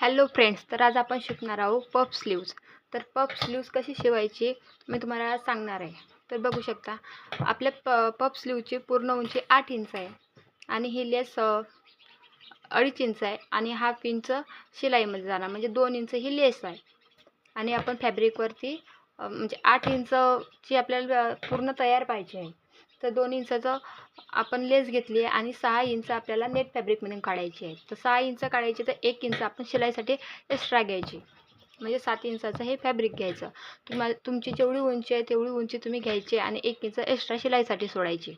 Hello friends, तर आज आपण शिकणार आहोत पफ स्लीव्ज. तर पफ स्लीव्ज कशी शिवायची मी तुम्हाला आज सांगणार आहे. तर बघू शकता आपल्या पफ स्लीवची पूर्ण उंची 8 इंच आहे आणि ही लेस 2.5 इंच आहे आणि 1/2 इंच शिलाईमध्ये जाणार, म्हणजे 2 इंच ही लेस आहे. आणि आपण फॅब्रिकवरती म्हणजे 8 इंचची आपल्याला पूर्ण तयार पाहिजे आहे. तर 2 इंचाचं आपण लेस घेतली आहे आणि 6 इंच आपल्याला नेट फॅब्रिकमधून काढायची आहे. तर 6 इंच काढायची, तर 1 इंच आपण शिलाईसाठी एक्स्ट्रा घ्यायची, म्हणजे 7 इंचाचं हे फॅब्रिक घ्यायचं. तुमची जेवढी उंची आहे तेवढी उंची तुम्ही घ्यायची आणि 1 इंच एक्स्ट्रा शिलाईसाठी सोडायची.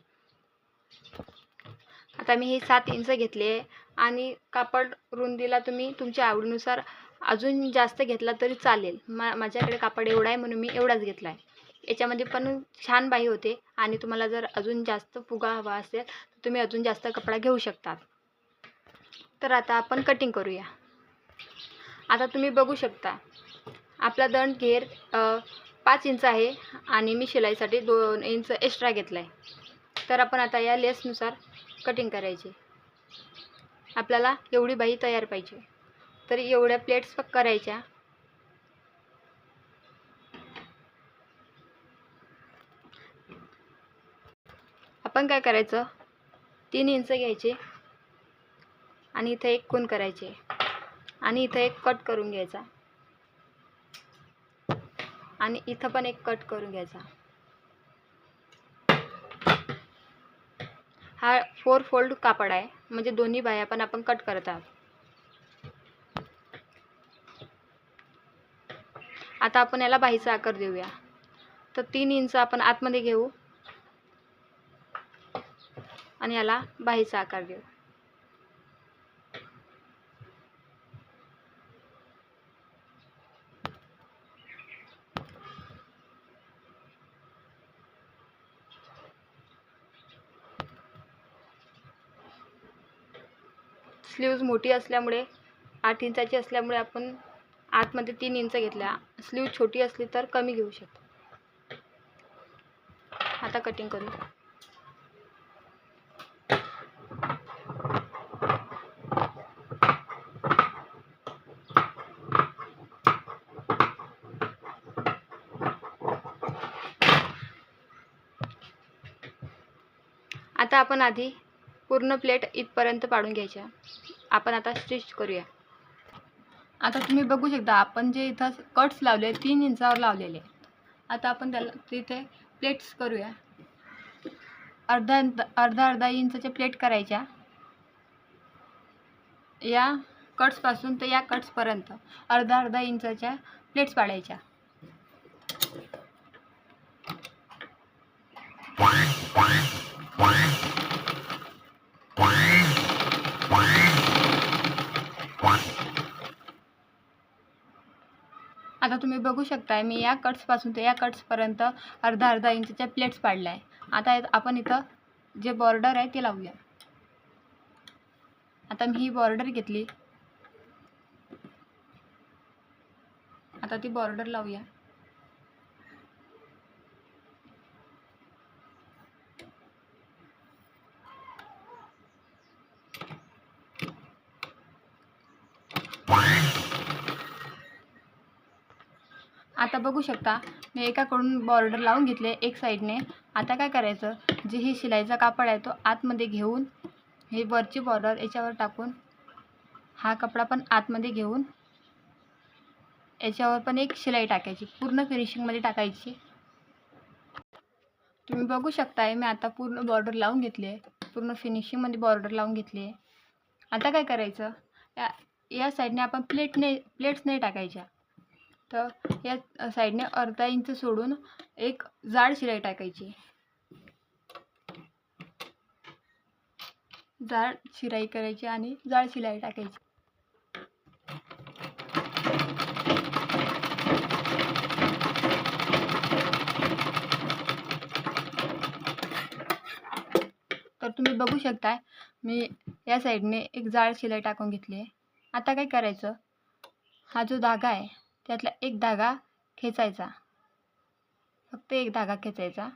आता मी हे 7 इंच घेतले आहे आणि कापड रुंदीला तुम्ही तुमच्या आवडीनुसार अजून जास्त घेतला तरी चालेल. माझ्याकडे कापड एवढा आहे म्हणून मी एवढाच घेतला आहे. याच्यामध्ये पण छान बाही होते आणि तुम्हाला जर अजून जास्त फुगा हवा असेल तर तुम्ही अजून जास्त कपडा घेऊ शकतात. तर आता आपण कटिंग करूया. आता तुम्ही बघू शकता आपला दंड घेर 5 इंच आहे आणि मी शिलाईसाठी 2 इंच एक्स्ट्रा घेतला आहे. तर आपण आता या लेसनुसार कटिंग करायची. आपल्याला एवढी बाही तयार पाहिजे, तर एवढ्या प्लेट्स करायच्या. आपण काय करायचं, 3 इंच घ्यायचे आणि इथे एक खूण करायचे आणि इथे एक कट करून घ्यायचा आणि इथं पण एक कट करून घ्यायचा. हा 4 फोल्ड कापड आहे, म्हणजे दोन्ही बाह्या पण आपण कट करत आहोत. आता आपण याला बाहीचा आकार देऊया. तर 3 इंच आपण आतमध्ये घेऊ आणि याला बाहीचा आकार देऊ. स्लीव्ज मोठी असल्यामुळे 8 इंचाची असल्यामुळे आपण आतमध्ये 3 इंच घेतल्या. स्लीव छोटी असली तर कमी घेऊ शकतो. आता कटिंग करू. आता आपण आधी पूर्ण प्लेट इथपर्यंत पाडून घ्यायच्या. आपण आता स्टिच करूया. आता तुम्ही बघू शकता आपण जे इथं कट्स लावले 3 इंचावर लावलेले. आता आपण त्याला तिथे प्लेट्स करूया. अर्धा इंचच्या प्लेट करायच्या. या कट्सपासून तर या कट्सपर्यंत अर्धा इंचाच्या प्लेट्स पाडायच्या. आता तुम्ही बघू शकताय मी या कट्सपासून ते या कट्सपर्यंत अर्धा इंचच्या प्लेट्स पाडल्या आहे. आता आपण इथं जे बॉर्डर आहे ते लावूया. आता मी ही बॉर्डर घेतली. आता ती बॉर्डर लावूया. आता बघू शकता मी एकाकडून बॉर्डर लावून घेतले एक साईडने. आता काय करायचं, जे ही शिलाईचा कापड आहे तो आतमध्ये घेऊन हे वरची बॉर्डर याच्यावर टाकून हा कपडा पण आतमध्ये घेऊन याच्यावर पण एक शिलाई टाकायची, पूर्ण फिनिशिंगमध्ये टाकायची. तुम्ही बघू शकताय मी आता पूर्ण बॉर्डर लावून घेतली आहे, पूर्ण फिनिशिंगमध्ये बॉर्डर लावून घेतली आहे. आता काय करायचं, या साईडने आपण प्लेट्स नाही टाकायच्या. तर या साईडने अर्धा इंच सोडून एक जाड शिलाई टाकायची. जाड शिलाई करायची आणि जाड शिलाई टाकायची. तर तुम्ही बघू शकताय मी या साईडने एक जाड शिलाई टाकून घेतली आहे. आता काय करायचं, हा जो धागा आहे त्यातला एक धागा खेचायचा, फक्त एक धागा खेचायचा.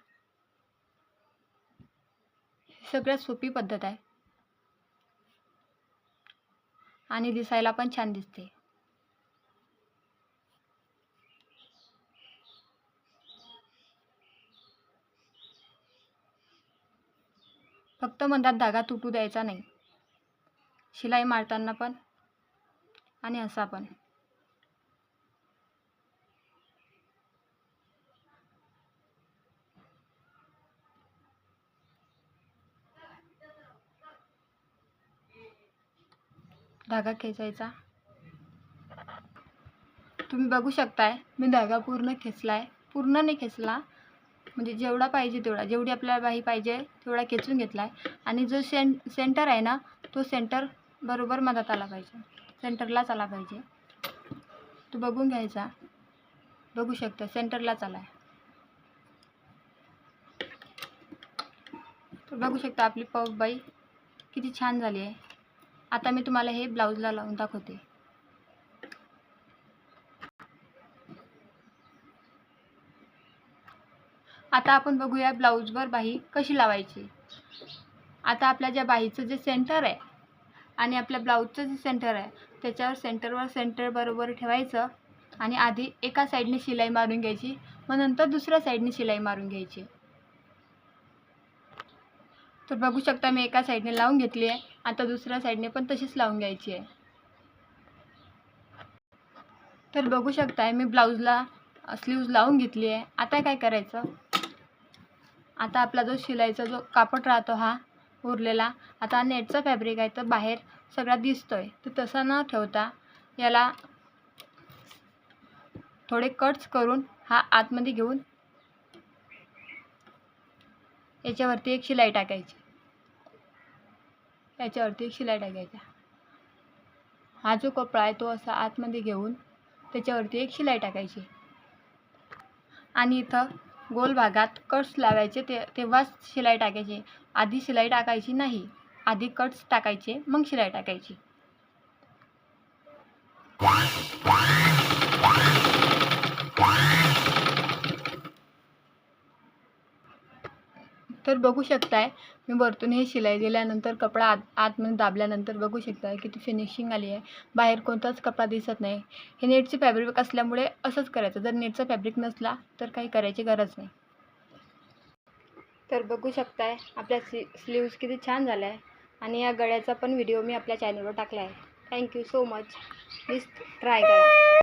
सगळ्यात सोपी पद्धत आहे आणि दिसायला पण छान दिसते. फक्त मधात धागा तुटू द्यायचा नाही, शिलाई मारताना पण आणि असा पण. धागा खेचायचा. तुम्ही बघू शकताय मी धागा पूर्ण खेचलाय. पूर्ण नाही खेचला, म्हणजे जेवढा पाहिजे तेवढा, जेवढी आपल्याला बाही पाहिजे तेवढा खेचून घेतलाय. आणि जो सेंटर आहे ना, तो सेंटर बरोबर मधात आला पाहिजे, सेंटरलाच आला पाहिजे. तो बघून घ्यायचा. बघू शकता सेंटरलाच आलाय. तर बघू शकता आपली पफ बाही किती छान झाली आहे. आता मी तुम्हाला हे ब्लाऊजला लावून दाखवते. आता आपण बघूया ब्लाऊजवर बाही कशी लावायची. आता आपल्या ज्या बाहीचं जे सेंटर आहे आणि आपल्या ब्लाऊजचं जे सेंटर आहे त्याच्यावर सेंटर बरोबर ठेवायचं आणि आधी एका साईडने शिलाई मारून घ्यायची, मग नंतर दुसऱ्या साईडने शिलाई मारून घ्यायची. तर बघू शकता मी एका साईडने लावून घेतली आहे. आता दुसऱ्या साईडने पण तशीच लावून घ्यायची आहे. तर बघू शकताय मी ब्लाऊजला स्लीव्ज लावून घेतली आहे. आता काय करायचं, आता आपला जो शिलाईचा जो कापड राहतो हा उरलेला, आता नेटचा फॅब्रिक आहे तर बाहेर सगळा दिसतोय, तर तसा न ठेवता याला थोडे कट्स करून हा आतमध्ये घेऊन याच्यावरती एक शिलाई टाकायची. याच्यावरती एक शिलाई टाकायचा. हा जो कपडा आहे तो असा आतमध्ये घेऊन त्याच्यावरती एक शिलाई टाकायची आणि इथं गोल भागात कट्स लावायचे. तेव्हाच शिलाई टाकायची. आधी शिलाई टाकायची नाही, आधी कट्स टाकायचे मग शिलाई टाकायची. तर बघू शकताय मी वरतून हे शिलाई दिल्यानंतर कपडा आतमध्ये दाबल्यानंतर बघू शकताय किती फिनिशिंग आली आहे. बाहेर कोणताच कपडा दिसत नाही. हे नेटचे फॅब्रिक असल्यामुळे असंच करायचं. जर नेटचा फॅब्रिक नसला तर काही करायची गरज नाही. तर बघू शकताय आपल्या स्लीव्ज किती छान झाल्या आहे आणि या गळ्याचा पण व्हिडिओ मी आपल्या चॅनलवर टाकला आहे. Thank you so much. Please try करा.